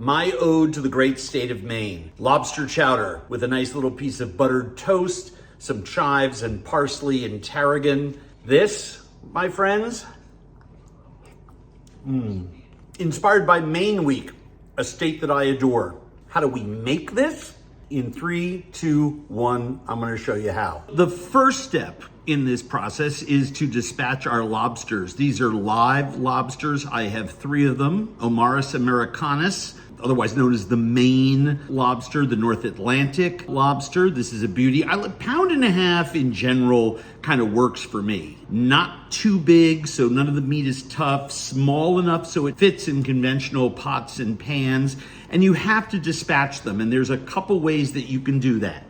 My ode to the great state of Maine. Lobster chowder with a nice little piece of buttered toast, some chives and parsley and tarragon. This, my friends, inspired by Maine Week, a state that I adore. How do we make this? In 3, 2, 1, I'm gonna show you how. The first step in this process is to dispatch our lobsters. These are live lobsters. I have 3 of them. Omaris americanus, otherwise known as the Maine lobster, the North Atlantic lobster. This is a beauty. Pound and a half in general kind of works for me. Not too big, so none of the meat is tough. Small enough so it fits in conventional pots and pans. And you have to dispatch them. And there's a couple ways that you can do that.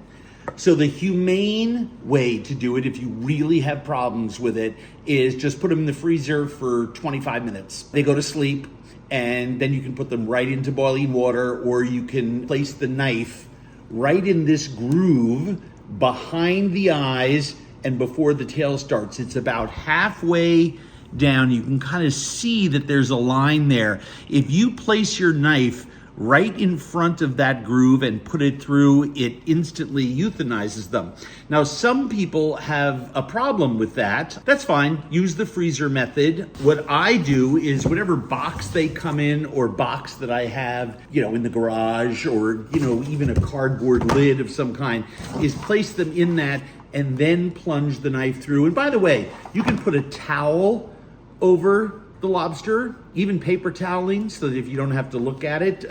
So the humane way to do it, if you really have problems with it, is just put them in the freezer for 25 minutes. They go to sleep, and then you can put them right into boiling water, or you can place the knife right in this groove behind the eyes and before the tail starts. It's about halfway down. You can kind of see that there's a line there. If you place your knife right in front of that groove and put it through, it instantly euthanizes them. Now, some people have a problem with that. That's fine. Use the freezer method. What I do is whatever box they come in or box that I have, in the garage, or, even a cardboard lid of some kind, is place them in that and then plunge the knife through. And by the way, you can put a towel over the lobster, even paper toweling, so that if you don't have to look at it.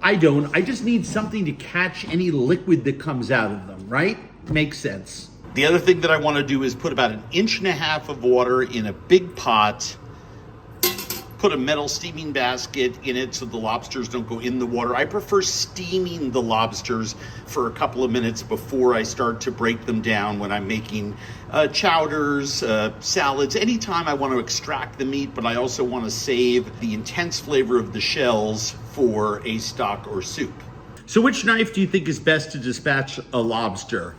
I don't. I just need something to catch any liquid that comes out of them, right? Makes sense. The other thing that I want to do is put about 1.5 inches of water in a big pot, put a metal steaming basket in it so the lobsters don't go in the water. I prefer steaming the lobsters for a couple of minutes before I start to break them down when I'm making chowders, salads. Anytime I want to extract the meat, but I also want to save the intense flavor of the shells for a stock or soup. So which knife do you think is best to dispatch a lobster?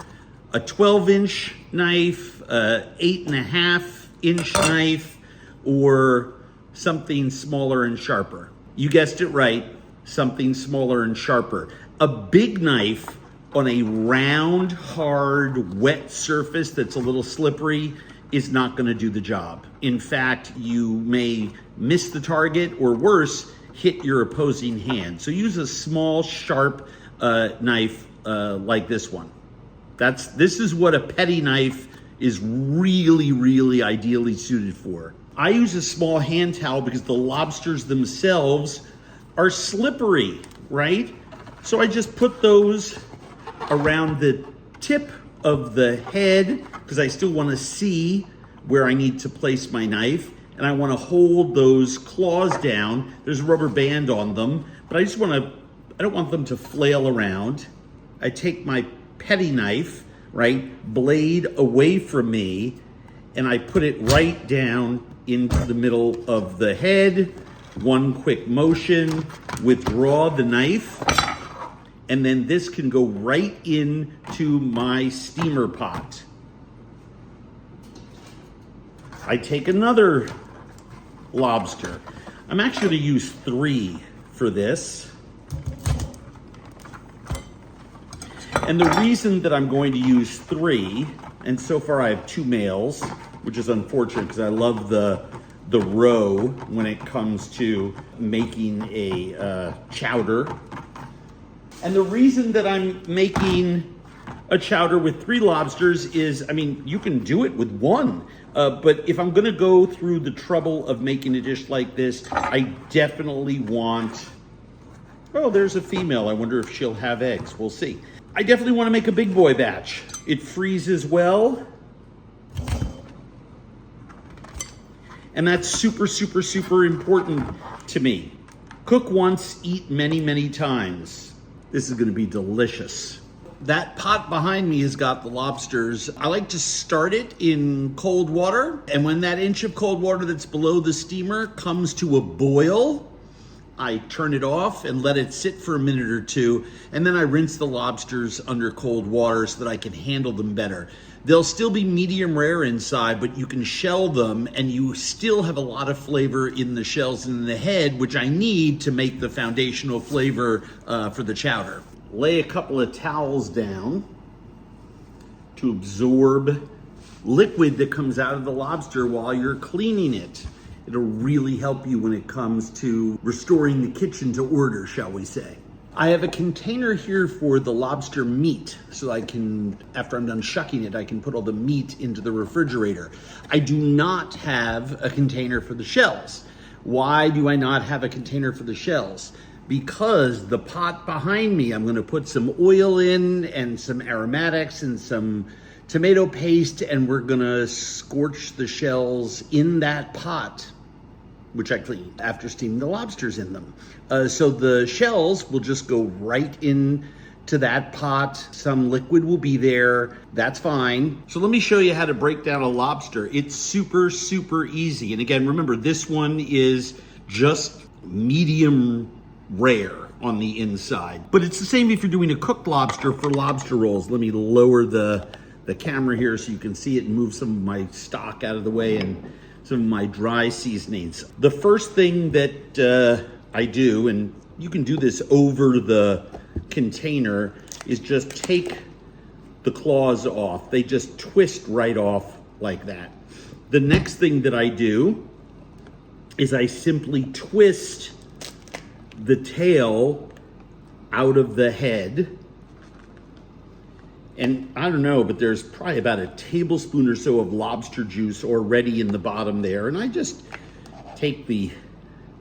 A 12-inch knife, a 8.5-inch knife, or something smaller and sharper? You guessed it right, something smaller and sharper. A big knife on a round, hard, wet surface that's a little slippery is not gonna do the job. In fact, you may miss the target, or worse, hit your opposing hand. So use a small, sharp knife like this one. This is what a petty knife is really, really ideally suited for. I use a small hand towel because the lobsters themselves are slippery, right? So I just put those around the tip of the head because I still want to see where I need to place my knife, and I want to hold those claws down. There's a rubber band on them, but I don't want them to flail around. I take my petty knife, right, blade away from me, and I put it right down into the middle of the head. One quick motion, withdraw the knife, and then this can go right into my steamer pot. I take another lobster. I'm actually gonna use 3 for this. And the reason that I'm going to use 3, and so far I have 2 males, which is unfortunate because I love the roe when it comes to making a chowder. And the reason that I'm making a chowder with 3 lobsters is, you can do it with 1, but if I'm gonna go through the trouble of making a dish like this, I definitely want, oh, there's a female. I wonder if she'll have eggs. We'll see. I definitely want to make a big boy batch. It freezes well. And that's super, super, super important to me. Cook once, eat many, many times. This is gonna be delicious. That pot behind me has got the lobsters. I like to start it in cold water, and when that inch of cold water that's below the steamer comes to a boil, I turn it off and let it sit for a minute or two, and then I rinse the lobsters under cold water so that I can handle them better. They'll still be medium rare inside, but you can shell them and you still have a lot of flavor in the shells and in the head, which I need to make the foundational flavor for the chowder. Lay a couple of towels down to absorb liquid that comes out of the lobster while you're cleaning it. It'll really help you when it comes to restoring the kitchen to order, shall we say. I have a container here for the lobster meat, so I can, after I'm done shucking it, I can put all the meat into the refrigerator. I do not have a container for the shells. Why do I not have a container for the shells? Because the pot behind me, I'm gonna put some oil in and some aromatics and some tomato paste, and we're gonna scorch the shells in that pot, which I cleaned after steaming the lobsters in them. So the shells will just go right into that pot. Some liquid will be there, that's fine. So let me show you how to break down a lobster. It's super, super easy. And again, remember, this one is just medium rare on the inside. But it's the same if you're doing a cooked lobster for lobster rolls. Let me lower the camera here so you can see it and move some of my stock out of the way and some of my dry seasonings. The first thing that I do, and you can do this over the container, is just take the claws off. They just twist right off like that. The next thing that I do is I simply twist the tail out of the head. And I don't know, but there's probably about a tablespoon or so of lobster juice already in the bottom there. And I just take the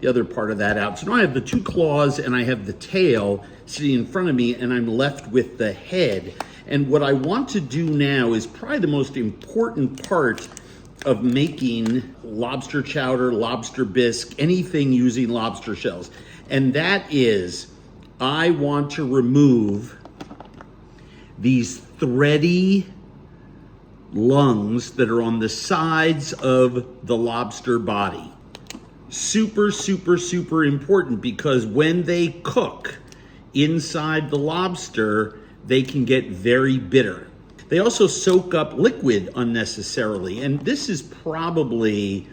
other part of that out. So now I have the two claws and I have the tail sitting in front of me, and I'm left with the head. And what I want to do now is probably the most important part of making lobster chowder, lobster bisque, anything using lobster shells. And that is, I want to remove these thready lungs that are on the sides of the lobster body. Super, super, super important, because when they cook inside the lobster, they can get very bitter. They also soak up liquid unnecessarily, and this is probably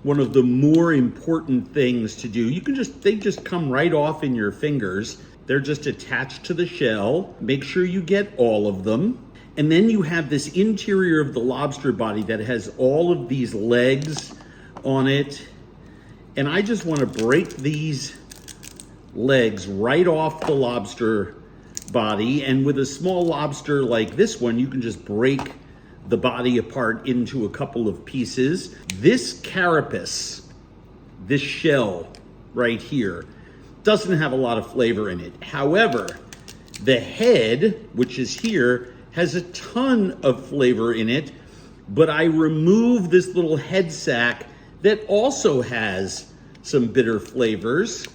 one of the more important things to do. They just come right off in your fingers. They're just attached to the shell. Make sure you get all of them. And then you have this interior of the lobster body that has all of these legs on it. And I just want to break these legs right off the lobster body. And with a small lobster like this one, you can just break the body apart into a couple of pieces. This carapace, this shell right here, doesn't have a lot of flavor in it. However, the head, which is here, has a ton of flavor in it, but I remove this little head sac that also has some bitter flavors.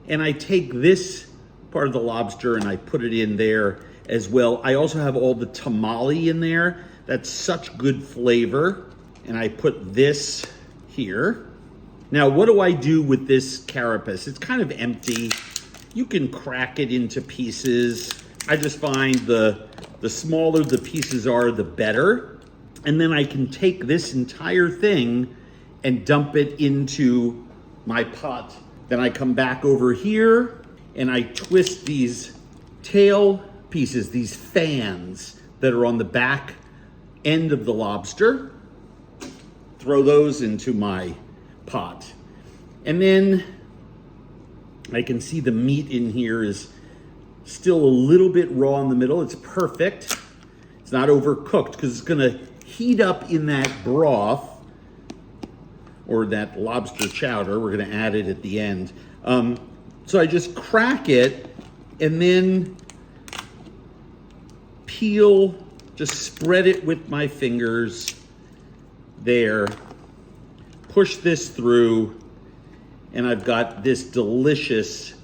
And I take this part of the lobster and I put it in there as well. I also have all the tamale in there. That's such good flavor. And I put this here. Now, what do I do with this carapace? It's kind of empty. You can crack it into pieces. I just find the smaller the pieces are, the better. And then I can take this entire thing and dump it into my pot. Then I come back over here and I twist these tail pieces, these fans that are on the back end of the lobster, throw those into my pot. And then I can see the meat in here is still a little bit raw in the middle. It's perfect. It's not overcooked because it's gonna heat up in that broth or that lobster chowder. We're gonna add it at the end. So I just crack it and then peel, just spread it with my fingers there, push this through, and I've got this delicious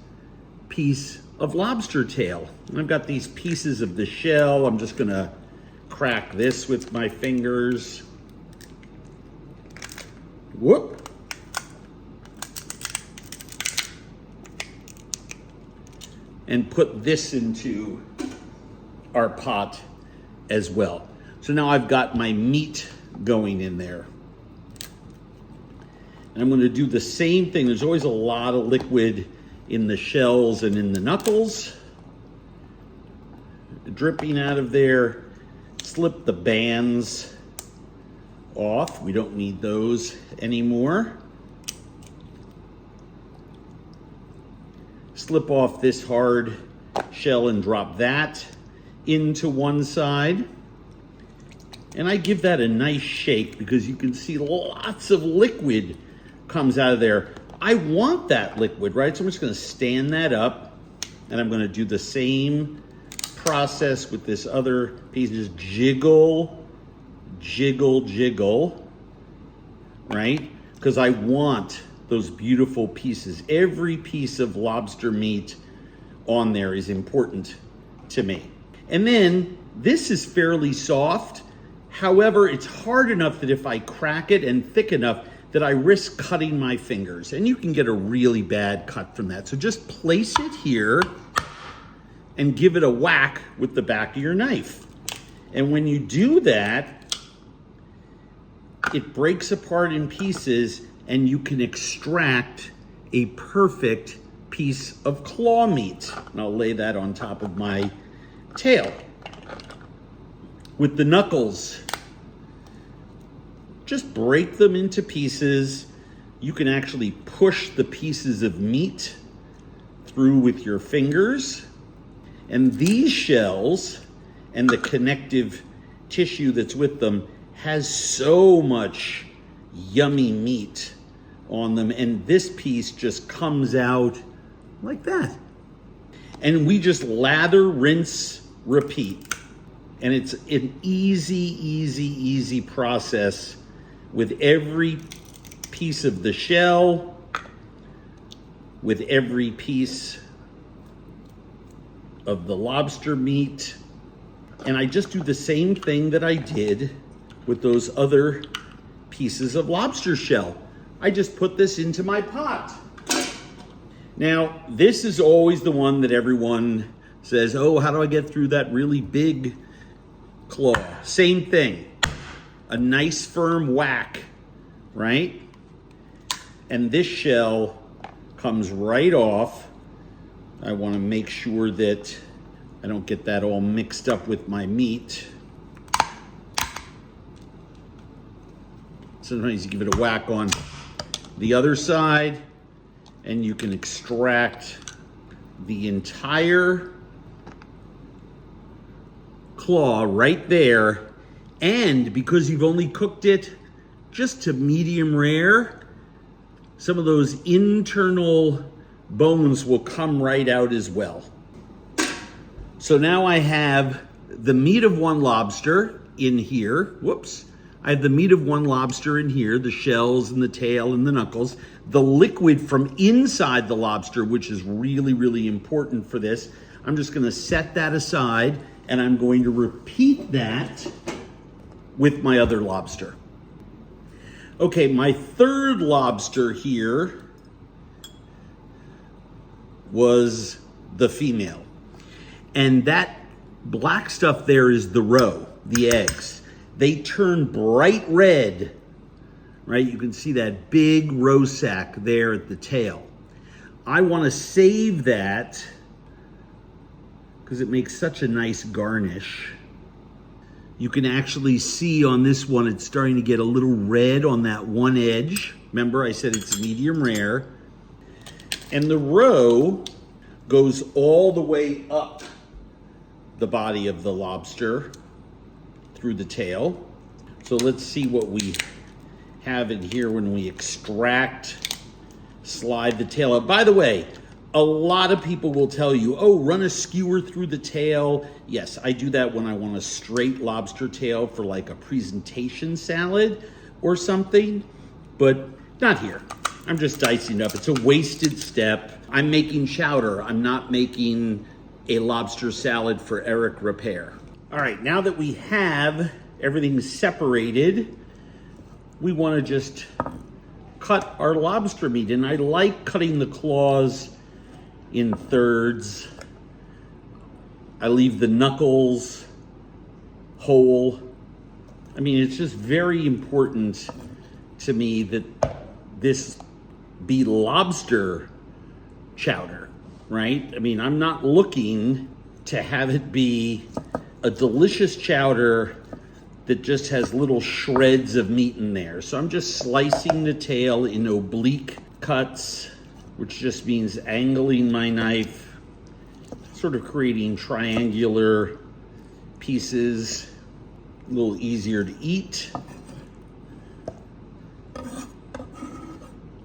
piece of lobster tail. And I've got these pieces of the shell. I'm just gonna crack this with my fingers. Whoop. and put this into our pot as well. So now I've got my meat going in there. And I'm gonna do the same thing. There's always a lot of liquid in the shells and in the knuckles. Dripping out of there. Slip the bands off. We don't need those anymore. Slip off this hard shell and drop that into one side. And I give that a nice shake because you can see lots of liquid comes out of there. I want that liquid, right? So I'm just gonna stand that up, and I'm gonna do the same process with this other piece. Just jiggle, jiggle, jiggle, right? Because I want those beautiful pieces. Every piece of lobster meat on there is important to me. And then this is fairly soft. However, it's hard enough that if I crack it and thick enough that I risk cutting my fingers. And you can get a really bad cut from that. So just place it here and give it a whack with the back of your knife. And when you do that, it breaks apart in pieces and you can extract a perfect piece of claw meat. And I'll lay that on top of my tail. With the knuckles, just break them into pieces. You can actually push the pieces of meat through with your fingers. And these shells and the connective tissue that's with them has so much yummy meat on them. And this piece just comes out like that. And we just lather, rinse, repeat. And it's an easy process with every piece of the shell, with every piece of the lobster meat. And I just do the same thing that I did with those other pieces of lobster shell. I just put this into my pot. Now, this is always the one that everyone says, oh, how do I get through that really big claw? Same thing, a nice firm whack, right? And this shell comes right off. I want to make sure that I don't get that all mixed up with my meat. Sometimes you give it a whack on the other side and you can extract the entire claw right there. And because you've only cooked it just to medium rare, some of those internal bones will come right out as well. So now I have the meat of one lobster in here. Whoops. I have the meat of one lobster in here, the shells and the tail and the knuckles. The liquid from inside the lobster, which is really important for this. I'm just gonna set that aside and I'm going to repeat that with my other lobster. Okay, my third lobster here was the female. And that black stuff there is the roe, the eggs. They turn bright red, right? You can see that big roe sac there at the tail. I want to save that because it makes such a nice garnish. You can actually see on this one, it's starting to get a little red on that one edge. Remember, I said it's medium rare. And the roe goes all the way up the body of the lobster through the tail. So let's see what we have in here when we extract, slide the tail up. By the way, a lot of people will tell you, oh, run a skewer through the tail. Yes, I do that when I want a straight lobster tail for like a presentation salad or something, but not here. I'm just dicing it up. It's a wasted step. I'm making chowder. I'm not making a lobster salad for Eric Repair. All right, now that we have everything separated, we want to just cut our lobster meat. And I like cutting the claws in thirds I leave the knuckles whole. I mean, it's just very important to me that this be lobster chowder, right? I mean, I'm not looking to have it be a delicious chowder that just has little shreds of meat in there. So I'm just slicing the tail in oblique cuts, which just means angling my knife, sort of creating triangular pieces, a little easier to eat.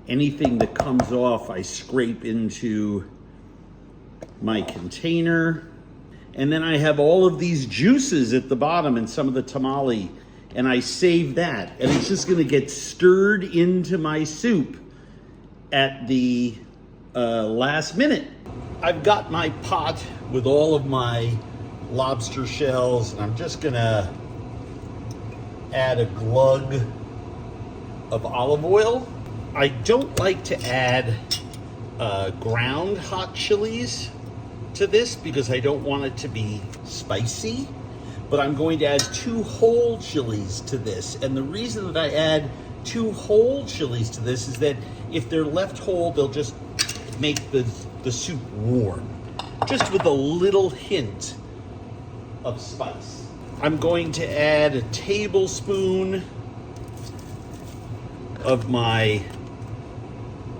Anything that comes off, I scrape into my container. And then I have all of these juices at the bottom and some of the tamale, and I save that. And it's just gonna get stirred into my soup at the last minute. I've got my pot with all of my lobster shells, and I'm just gonna add a glug of olive oil. I don't like to add ground hot chilies to this because I don't want it to be spicy, but I'm going to add 2 whole chilies to this. And the reason that I add 2 whole chilies to this is that if they're left whole, they'll just make the soup warm, just with a little hint of spice. I'm going to add a tablespoon of my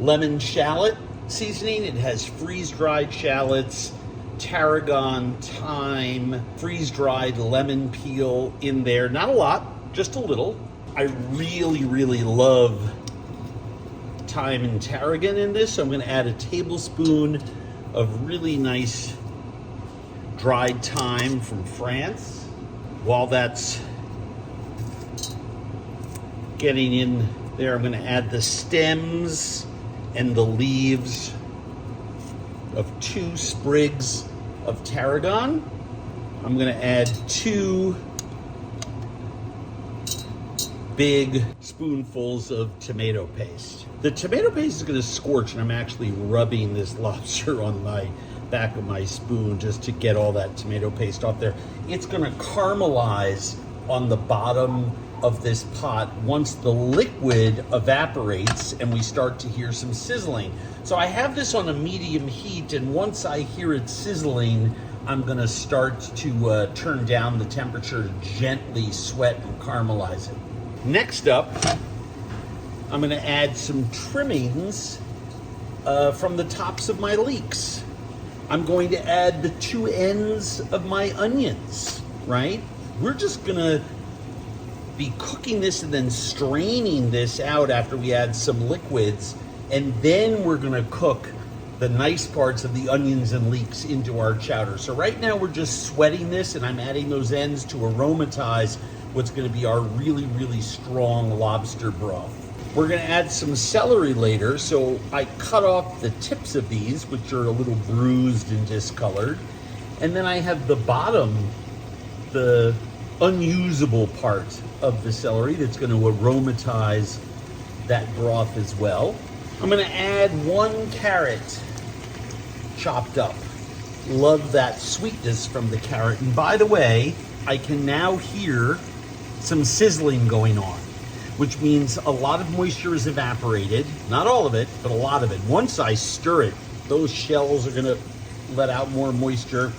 lemon shallot seasoning. It has freeze-dried shallots, tarragon, thyme, freeze-dried lemon peel in there. Not a lot, just a little. I really, really love thyme and tarragon in this, so I'm gonna add a tablespoon of really nice dried thyme from France. While that's getting in there, I'm gonna add the stems and the leaves of 2 sprigs of tarragon. I'm gonna add 2 big spoonfuls of tomato paste. The tomato paste is gonna scorch, and I'm actually rubbing this lobster on my back of my spoon just to get all that tomato paste off there. It's gonna caramelize on the bottom of this pot once the liquid evaporates and we start to hear some sizzling. So I have this on a medium heat, and once I hear it sizzling, I'm gonna start to turn down the temperature to gently sweat and caramelize it. Next up, I'm gonna add some trimmings from the tops of my leeks. I'm going to add the 2 ends of my onions, right? We're just gonna be cooking this and then straining this out after we add some liquids, and then we're gonna cook the nice parts of the onions and leeks into our chowder. So right now we're just sweating this, and I'm adding those ends to aromatize what's gonna be our really, really strong lobster broth. We're gonna add some celery later, so I cut off the tips of these, which are a little bruised and discolored. And then I have the bottom, the unusable part of the celery that's gonna aromatize that broth as well. I'm gonna add 1 carrot chopped up. Love that sweetness from the carrot. And by the way, I can now hear some sizzling going on, which means a lot of moisture is evaporated. Not all of it, but a lot of it. Once I stir it, those shells are gonna let out more moisture.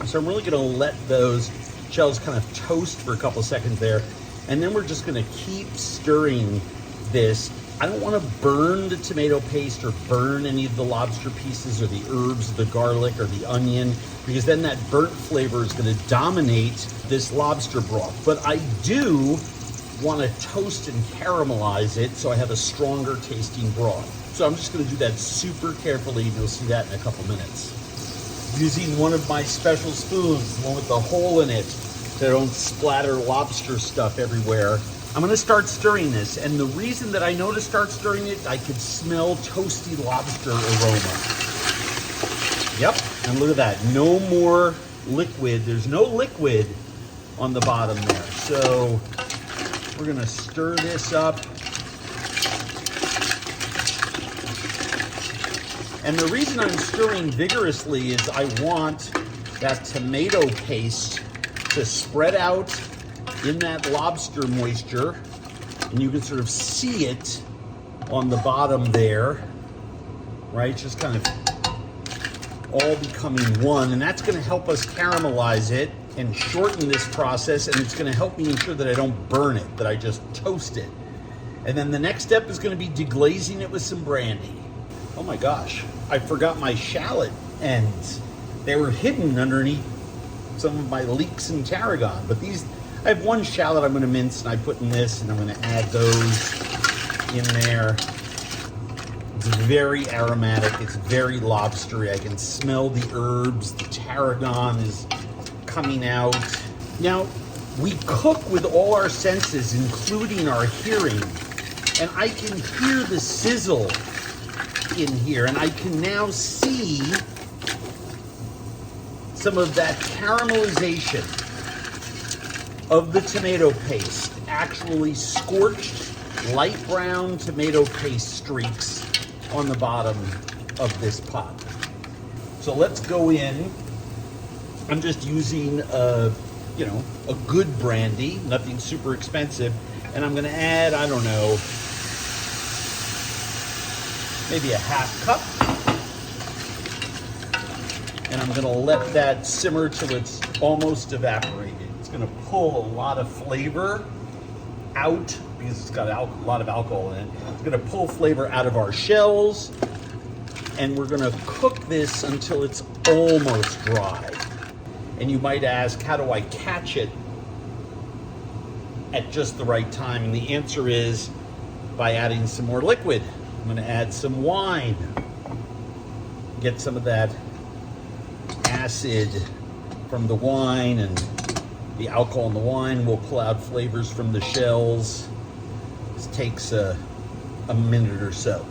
So I'm really gonna let those shells kind of toast for a couple seconds there. And then we're just gonna keep stirring this. I don't wanna burn the tomato paste or burn any of the lobster pieces or the herbs, the garlic or the onion, because then that burnt flavor is gonna dominate this lobster broth. But I do wanna toast and caramelize it so I have a stronger tasting broth. So I'm just gonna do that super carefully, and you'll see that in a couple minutes. Using one of my special spoons, the one with the hole in it, so I don't splatter lobster stuff everywhere. I'm gonna start stirring this, and the reason that I know to start stirring it, I could smell toasty lobster aroma. Yep, and look at that, no more liquid. There's no liquid on the bottom there. So we're gonna stir this up. And the reason I'm stirring vigorously is I want that tomato paste to spread out in that lobster moisture, and you can sort of see it on the bottom there, right? Just kind of all becoming one, and that's going to help us caramelize it and shorten this process, and it's going to help me ensure that I don't burn it, that I just toast it. And then the next step is going to be deglazing it with some brandy. Oh my gosh, I forgot my shallot ends. They were hidden underneath some of my leeks and tarragon, but these, I have one shallot I'm going to mince and I put in this, and I'm going to add those in there. It's very aromatic, it's very lobstery. I can smell the herbs, the tarragon is coming out. Now, we cook with all our senses, including our hearing, and I can hear the sizzle in here, and I can now see some of that caramelization of the tomato paste, actually scorched light brown tomato paste streaks on the bottom of this pot. So let's go in. I'm just using a good brandy, nothing super expensive, and I'm gonna add, I don't know, maybe a half cup. And I'm gonna let that simmer till it's almost evaporated. It's gonna pull a lot of flavor out because it's got a lot of alcohol in it. It's gonna pull flavor out of our shells, and we're gonna cook this until it's almost dry. And you might ask, how do I catch it at just the right time? And the answer is by adding some more liquid. I'm gonna add some wine. Get some of that acid from the wine, and the alcohol in the wine will pull out flavors from the shells. This takes a minute or so.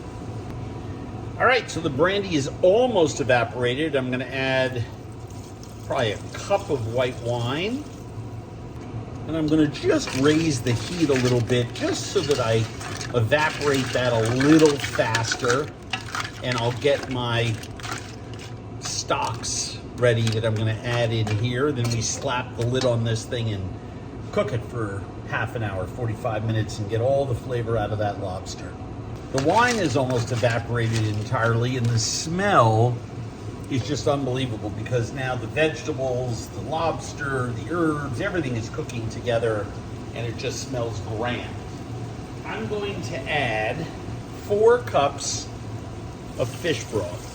All right, so the brandy is almost evaporated. I'm gonna add probably a cup of white wine, and I'm gonna just raise the heat a little bit just so that I evaporate that a little faster, and I'll get my stocks ready that I'm gonna add in here. Then we slap the lid on this thing and cook it for half an hour, 45 minutes, and get all the flavor out of that lobster. The wine is almost evaporated entirely, and the smell is just unbelievable because now the vegetables, the lobster, the herbs, everything is cooking together, and it just smells grand. I'm going to add 4 cups of fish broth.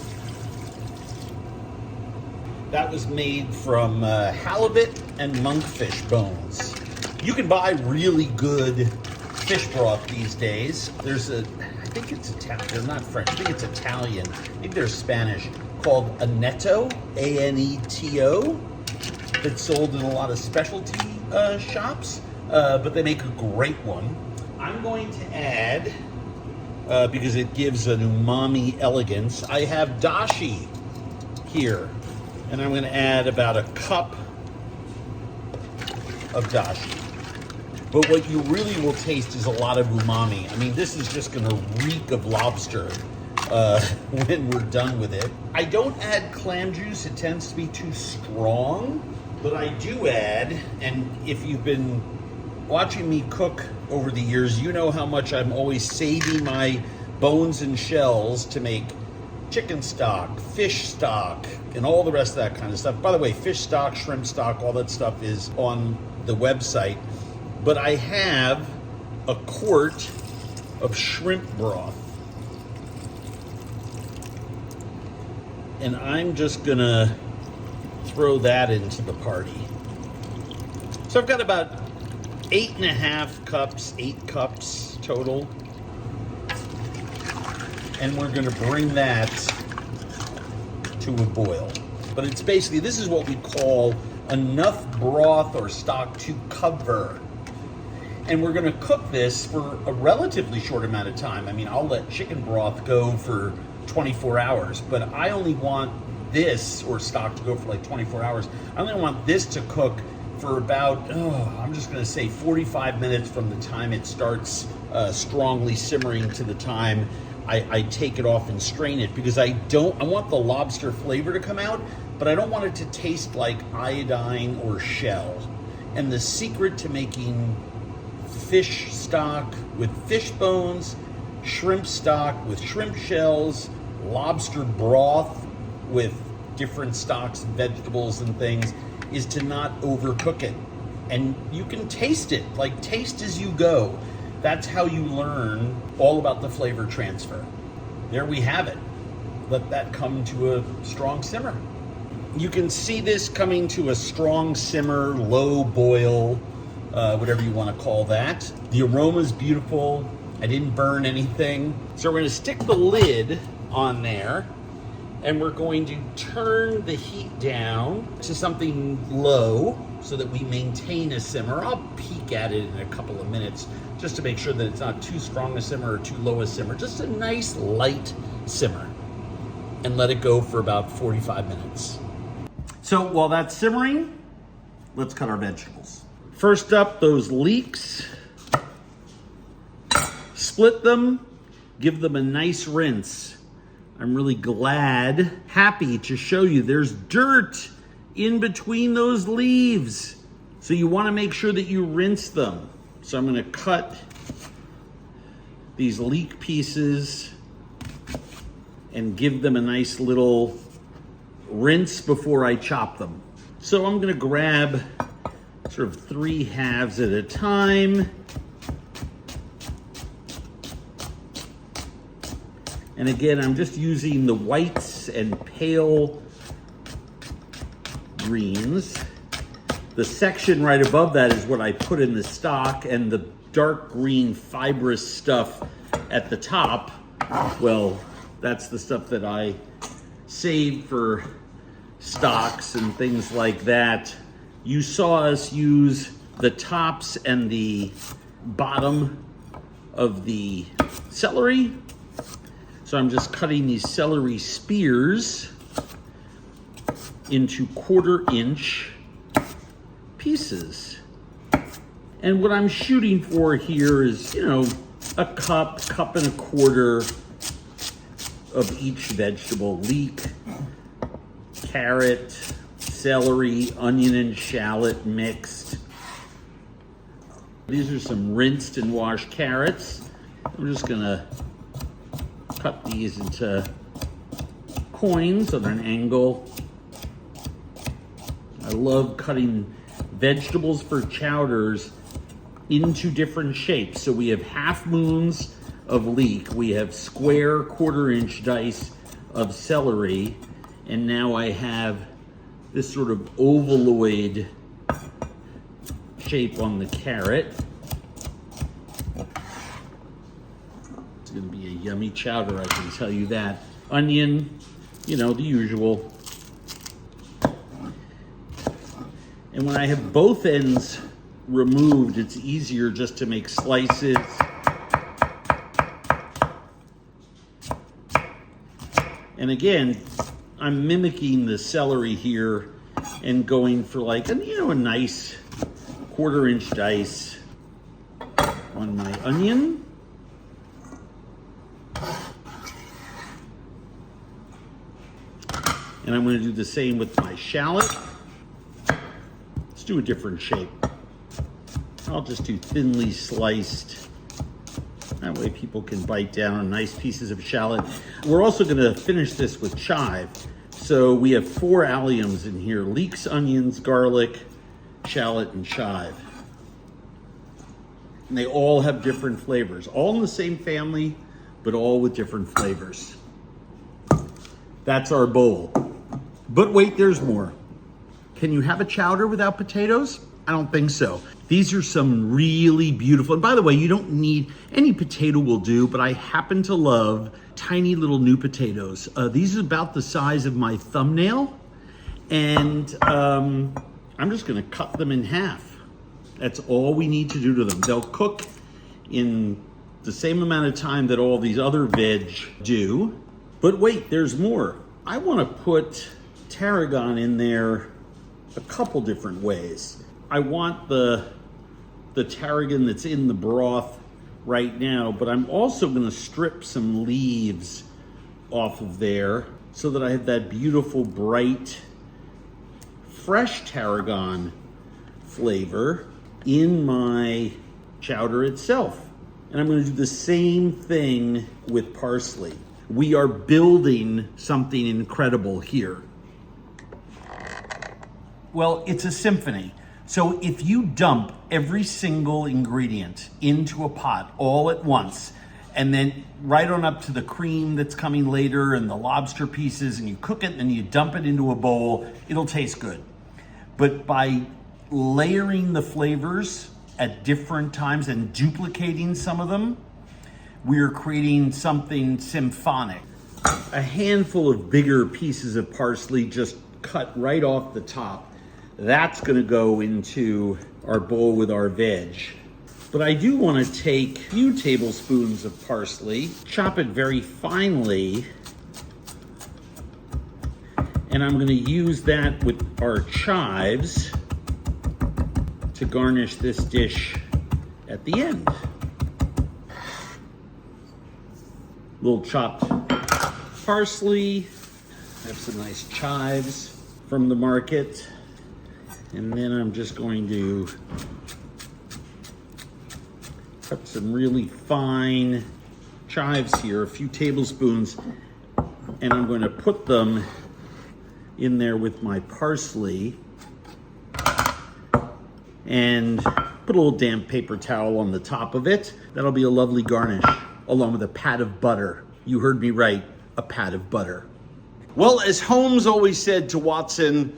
That was made from halibut and monkfish bones. You can buy really good fish broth these days. There's I think it's Italian, they're not French, I think it's Italian, I think they're Spanish, called Aneto, A-N-E-T-O, that's sold in a lot of specialty shops, but they make a great one. I'm going to add, because it gives an umami elegance, I have dashi here, and I'm going to add about a cup of dashi. But what you really will taste is a lot of umami. I mean, this is just going to reek of lobster when we're done with it. I don't add clam juice, it tends to be too strong, but I do add, and if you've been watching me cook over the years, you know how much I'm always saving my bones and shells to make chicken stock, fish stock, and all the rest of that kind of stuff. By the way, fish stock, shrimp stock, all that stuff is on the website. But I have a quart of shrimp broth. And I'm just gonna throw that into the party. So I've got about 8.5 cups, 8 cups total. And we're gonna bring that to a boil. But it's basically, this is what we call enough broth or stock to cover. And we're gonna cook this for a relatively short amount of time. I mean, I'll let chicken broth go for 24 hours, but I only want this, or stock, to go for like 24 hours. I only want this to cook for about, I'm just gonna say 45 minutes from the time it starts strongly simmering to the time I take it off and strain it because I want the lobster flavor to come out, but I don't want it to taste like iodine or shell. And the secret to making fish stock with fish bones, shrimp stock with shrimp shells, lobster broth with different stocks and vegetables and things is to not overcook it. And you can taste it, like taste as you go. That's how you learn all about the flavor transfer. There we have it. Let that come to a strong simmer. You can see this coming to a strong simmer, low boil, whatever you want to call that. The aroma's beautiful. I didn't burn anything. So we're going to stick the lid on there, and we're going to turn the heat down to something low so that we maintain a simmer. I'll peek at it in a couple of minutes just to make sure that it's not too strong a simmer or too low a simmer. Just a nice light simmer, and let it go for about 45 minutes. So while that's simmering, let's cut our vegetables. First up, those leeks. Split them, give them a nice rinse. I'm really happy to show you there's dirt in between those leaves. So you want to make sure that you rinse them. So I'm going to cut these leek pieces and give them a nice little rinse before I chop them. So I'm going to grab sort of 3 halves at a time. And again, I'm just using the whites and pale greens. The section right above that is what I put in the stock, and the dark green fibrous stuff at the top, well, that's the stuff that I save for stocks and things like that. You saw us use the tops and the bottom of the celery. So I'm just cutting these celery spears into 1/4 inch pieces. And what I'm shooting for here is, a cup and a quarter of each vegetable. Leek, carrot, celery, onion and shallot mixed. These are some rinsed and washed carrots. I'm just gonna cut these into coins at an angle. I love cutting vegetables for chowders into different shapes. So we have half moons of leek, we have square 1/4 inch dice of celery, and now I have this sort of ovaloid shape on the carrot. It's gonna be a yummy chowder, I can tell you that. Onion, the usual. And when I have both ends removed, it's easier just to make slices. And again, I'm mimicking the celery here and going for like a nice 1/4 inch dice on my onion. And I'm going to do the same with my shallot. Let's do a different shape. I'll just do thinly sliced. That way people can bite down on nice pieces of shallot. We're also going to finish this with chive. So we have 4 alliums in here: leeks, onions, garlic, shallot, and chive. And they all have different flavors. All in the same family, but all with different flavors. That's our bowl. But wait, there's more. Can you have a chowder without potatoes? I don't think so. These are some really beautiful, and by the way, you don't need, any potato will do, but I happen to love tiny little new potatoes. These are about the size of my thumbnail, and I'm just gonna cut them in half. That's all we need to do to them. They'll cook in the same amount of time that all these other veg do. But wait, there's more. I wanna put tarragon in there a couple different ways. I want the tarragon that's in the broth right now, but I'm also gonna strip some leaves off of there so that I have that beautiful, bright, fresh tarragon flavor in my chowder itself. And I'm gonna do the same thing with parsley. We are building something incredible here. Well, it's a symphony. So if you dump every single ingredient into a pot all at once, and then right on up to the cream that's coming later and the lobster pieces, and you cook it and then you dump it into a bowl, it'll taste good. But by layering the flavors at different times and duplicating some of them, we're creating something symphonic. A handful of bigger pieces of parsley just cut right off the top. That's gonna go into our bowl with our veg. But I do wanna take a few tablespoons of parsley, chop it very finely, and I'm gonna use that with our chives to garnish this dish at the end. Little chopped parsley, I have some nice chives from the market. And then I'm just going to cut some really fine chives here, a few tablespoons, and I'm going to put them in there with my parsley and put a little damp paper towel on the top of it. That'll be a lovely garnish, along with a pat of butter. You heard me right, a pat of butter. Well, as Holmes always said to Watson,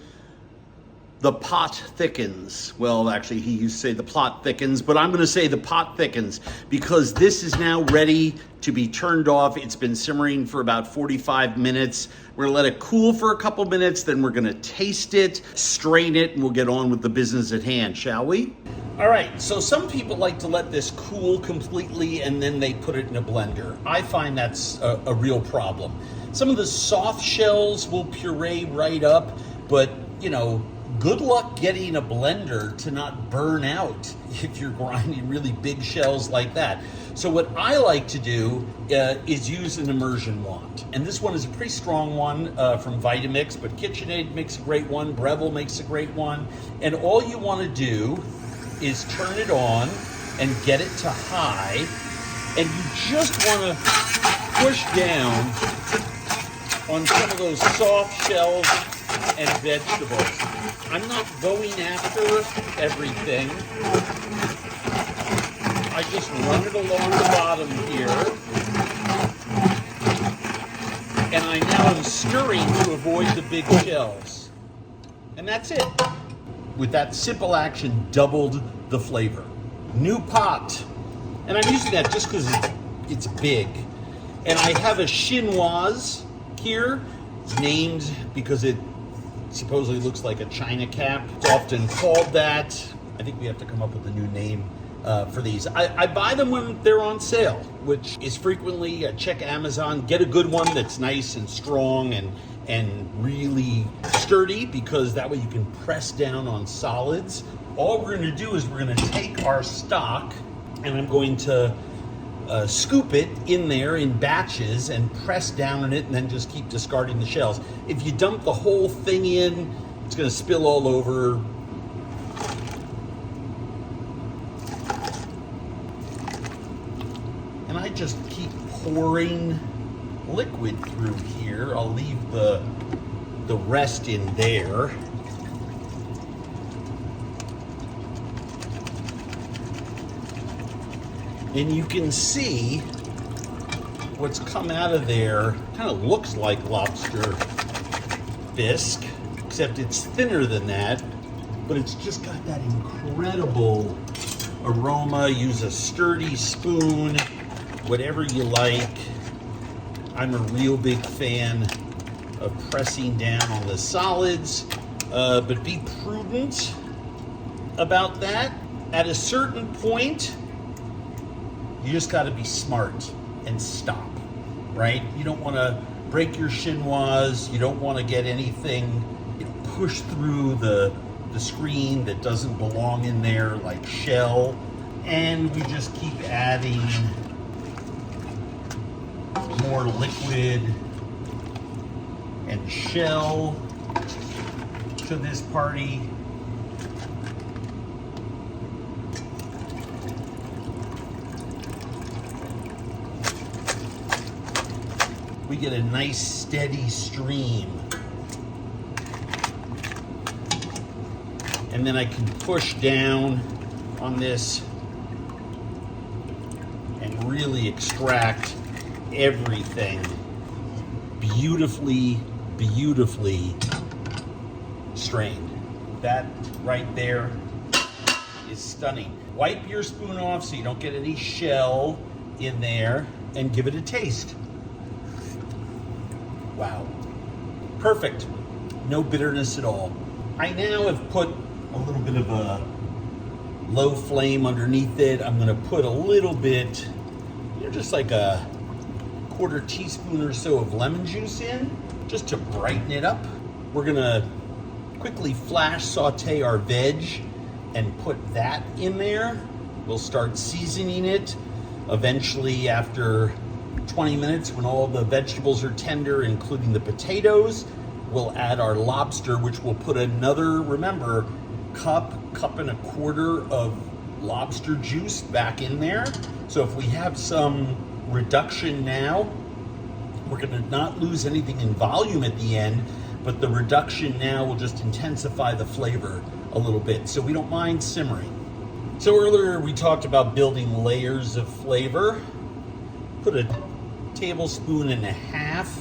the pot thickens. Well, actually, he used to say the plot thickens, but I'm gonna say the pot thickens because this is now ready to be turned off. It's been simmering for about 45 minutes. We're gonna let it cool for a couple minutes, then we're gonna taste it, strain it, and we'll get on with the business at hand, shall we? All right, so some people like to let this cool completely and then they put it in a blender. I find that's a real problem. Some of the soft shells will puree right up, but you know, good luck getting a blender to not burn out if you're grinding really big shells like that. So what I like to do is use an immersion wand. And this one is a pretty strong one from Vitamix, but KitchenAid makes a great one, Breville makes a great one. And all you want to do is turn it on and get it to high. And you just want to push down on some of those soft shells and vegetables. I'm not going after everything. I just run it along the bottom here. And I now am stirring to avoid the big shells. And that's it. With that simple action, doubled the flavor. New pot. And I'm using that just because it's big. And I have a chinoise here. It's named because it supposedly looks like a china cap. It's often called that. I think we have to come up with a new name for these. I buy them when they're on sale, which is frequently, check Amazon, get a good one that's nice and strong and really sturdy, because that way you can press down on solids. All we're gonna do is we're gonna take our stock and I'm going to scoop it in there in batches and press down on it and then just keep discarding the shells. If you dump the whole thing in, it's gonna spill all over. And I just keep pouring liquid through here. I'll leave the rest in there. And you can see what's come out of there. Kind of looks like lobster bisque, except it's thinner than that, but it's just got that incredible aroma. Use a sturdy spoon, whatever you like. I'm a real big fan of pressing down on the solids, but be prudent about that. At a certain point, you just got to be smart and stop, right? You don't want to break your chinoise. You don't want to get anything pushed through the screen that doesn't belong in there, like shell. And we just keep adding more liquid and shell to this party. We get a nice steady stream. And then I can push down on this and really extract everything beautifully, beautifully strained. That right there is stunning. Wipe your spoon off so you don't get any shell in there, and give it a taste. Wow, perfect. No bitterness at all. I now have put a little bit of a low flame underneath it. I'm gonna put a little bit, just like a quarter teaspoon or so of lemon juice in, just to brighten it up. We're gonna quickly flash saute our veg and put that in there. We'll start seasoning it. Eventually, after 20 minutes, when all the vegetables are tender, including the potatoes, we'll add our lobster, which will put another, remember, cup and a quarter of lobster juice back in there. So if we have some reduction now, we're gonna not lose anything in volume at the end, but the reduction now will just intensify the flavor a little bit. So we don't mind simmering. So earlier we talked about building layers of flavor. Put a tablespoon and a half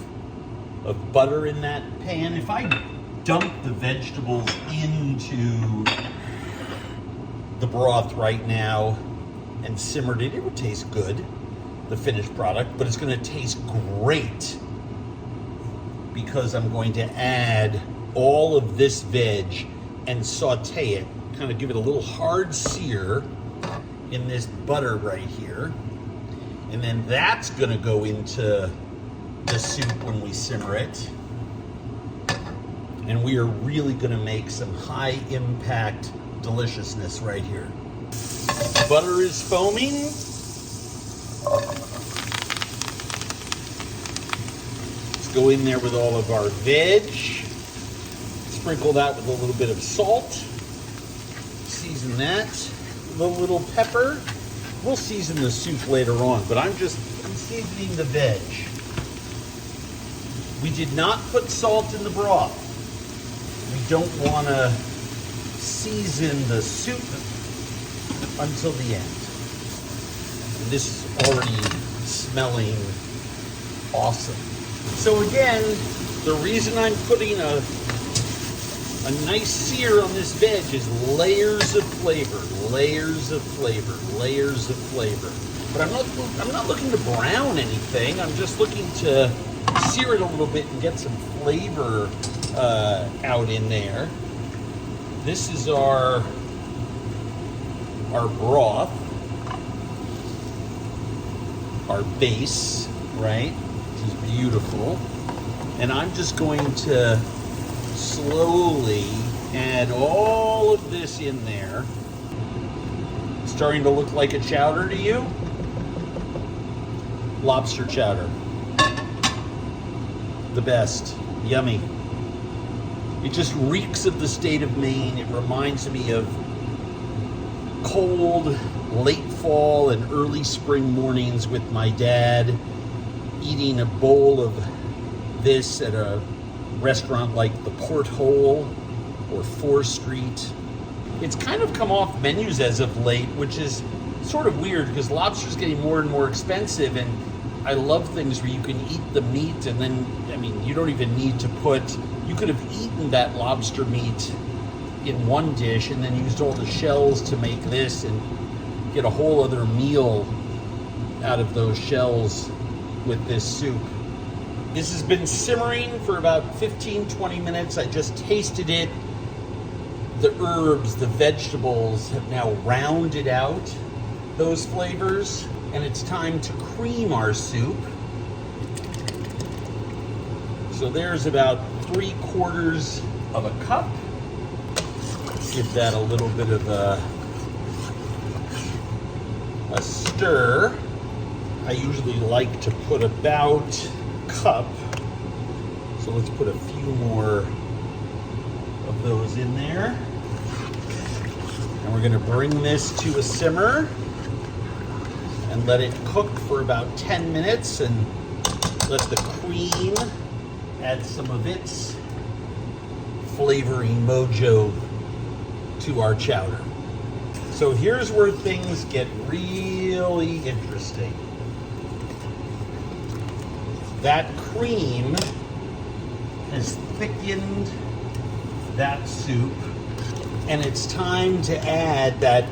of butter in that pan. If I dump the vegetables into the broth right now and simmered it, it would taste good, the finished product, but it's gonna taste great because I'm going to add all of this veg and saute it, kind of give it a little hard sear in this butter right here. And then that's gonna go into the soup when we simmer it. And we are really gonna make some high impact deliciousness right here. Butter is foaming. Let's go in there with all of our veg. Sprinkle that with a little bit of salt. Season that with a little pepper. We'll season the soup later on, but I'm seasoning the veg. We did not put salt in the broth. We don't want to season the soup until the end. And this is already smelling awesome. So again, the reason I'm putting a nice sear on this veg is layers of flavor, layers of flavor, layers of flavor. But I'm not looking to brown anything. I'm just looking to sear it a little bit and get some flavor out in there. This is our broth, our base, right? Which is beautiful. And I'm just going to slowly add all of this in there. Starting to look like a chowder to you? Lobster chowder. The best. Yummy. It just reeks of the state of Maine. It reminds me of cold, late fall and early spring mornings with my dad eating a bowl of this at a restaurant like the Porthole or 4th Street. It's kind of come off menus as of late, which is sort of weird because lobster's getting more and more expensive, and I love things where you can eat the meat and then, I mean, you don't even need to you could have eaten that lobster meat in one dish and then used all the shells to make this and get a whole other meal out of those shells with this soup. This has been simmering for about 15-20 minutes. I just tasted it. The herbs, the vegetables have now rounded out those flavors, and it's time to cream our soup. So there's about 3/4 of a cup. Give that a little bit of a a stir. I usually like to put about a cup. So let's put a few more of those in there. And we're gonna bring this to a simmer and let it cook for about 10 minutes and let the cream add some of its flavoring mojo to our chowder. So here's where things get really interesting. That cream has thickened that soup, and it's time to add that.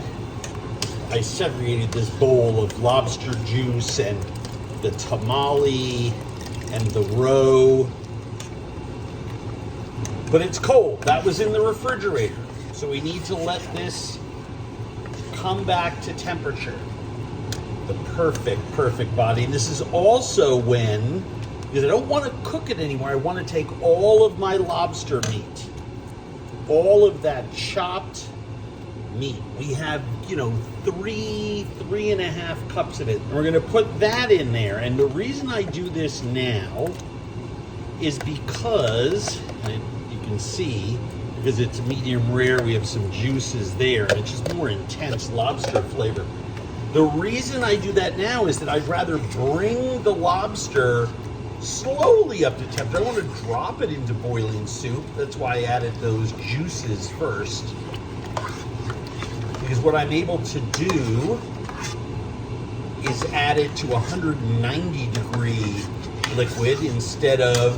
I segregated this bowl of lobster juice and the tamale and the roe, but it's cold. That was in the refrigerator. So we need to let this come back to temperature. The perfect body. And this is also when, because I don't want to cook it anymore, I want to take all of my lobster meat, all of that chopped meat. We have, 3.5 cups of it. And we're gonna put that in there. And the reason I do this now is because, and you can see, because it's medium rare, we have some juices there, and it's just more intense lobster flavor. The reason I do that now is that I'd rather bring the lobster slowly up to temperature. I don't want to drop it into boiling soup. That's why I added those juices first. Because what I'm able to do is add it to 190 degree liquid instead of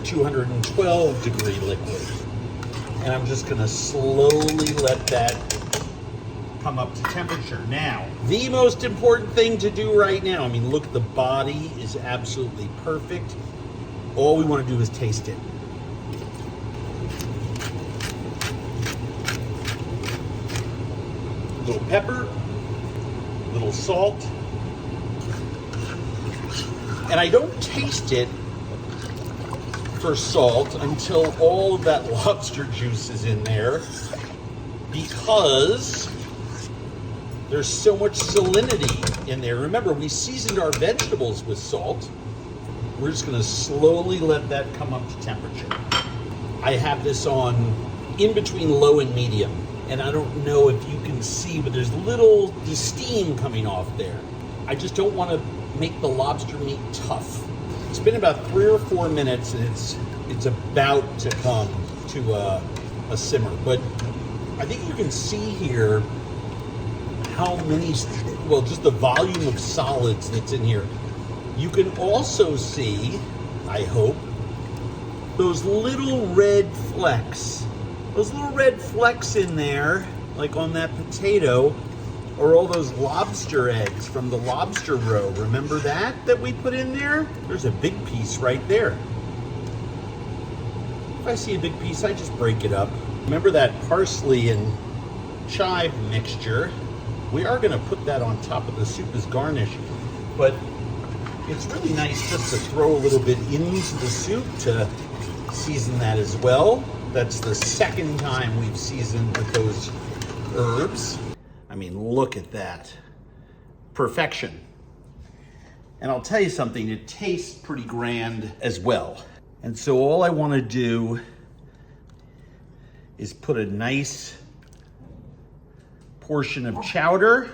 212 degree liquid. And I'm just gonna slowly let that come up to temperature. Now, the most important thing to do right now, look, the body is absolutely perfect. All we wanna do is taste it. A little pepper, a little salt. And I don't taste it for salt until all of that lobster juice is in there, because there's so much salinity in there. Remember, we seasoned our vegetables with salt. We're just gonna slowly let that come up to temperature. I have this on in between low and medium, and I don't know if you can see, but there's little steam coming off there. I just don't wanna make the lobster meat tough. It's been about 3 or 4 minutes, and it's about to come to a simmer. But I think you can see here how many, well, just the volume of solids that's in here. You can also see, I hope, those little red flecks. Those little red flecks in there, like on that potato, are all those lobster eggs from the lobster roe. Remember that we put in there? There's a big piece right there. If I see a big piece, I just break it up. Remember that parsley and chive mixture? We are gonna put that on top of the soup as garnish, but it's really nice just to throw a little bit into the soup to season that as well. That's the second time we've seasoned with those herbs. Look at that. Perfection. And I'll tell you something, it tastes pretty grand as well. And so all I want to do is put a nice portion of chowder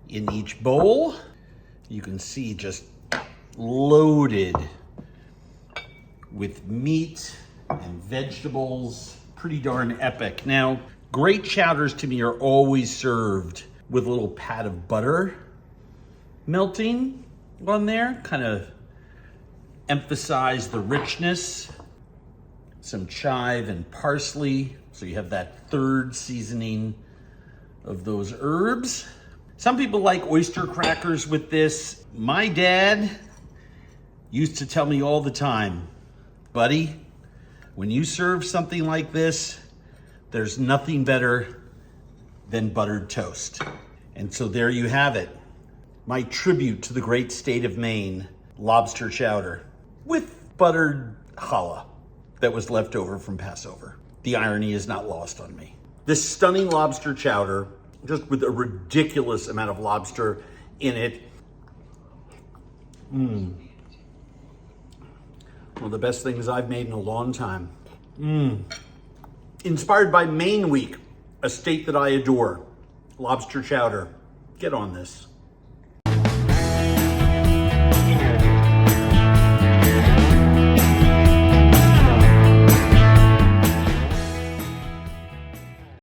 in each bowl. You can see just loaded with meat and vegetables. Pretty darn epic. Now, great chowders to me are always served with a little pat of butter melting on there, kind of emphasize the richness. Some chive and parsley, so you have that third seasoning of those herbs. Some people like oyster crackers with this. My dad used to tell me all the time, buddy, when you serve something like this, there's nothing better than buttered toast. And so there you have it. My tribute to the great state of Maine, lobster chowder with buttered challah that was left over from Passover. The irony is not lost on me. This stunning lobster chowder just with a ridiculous amount of lobster in it. One of the best things I've made in a long time. Inspired by Maine Week, a state that I adore. Lobster chowder. Get on this.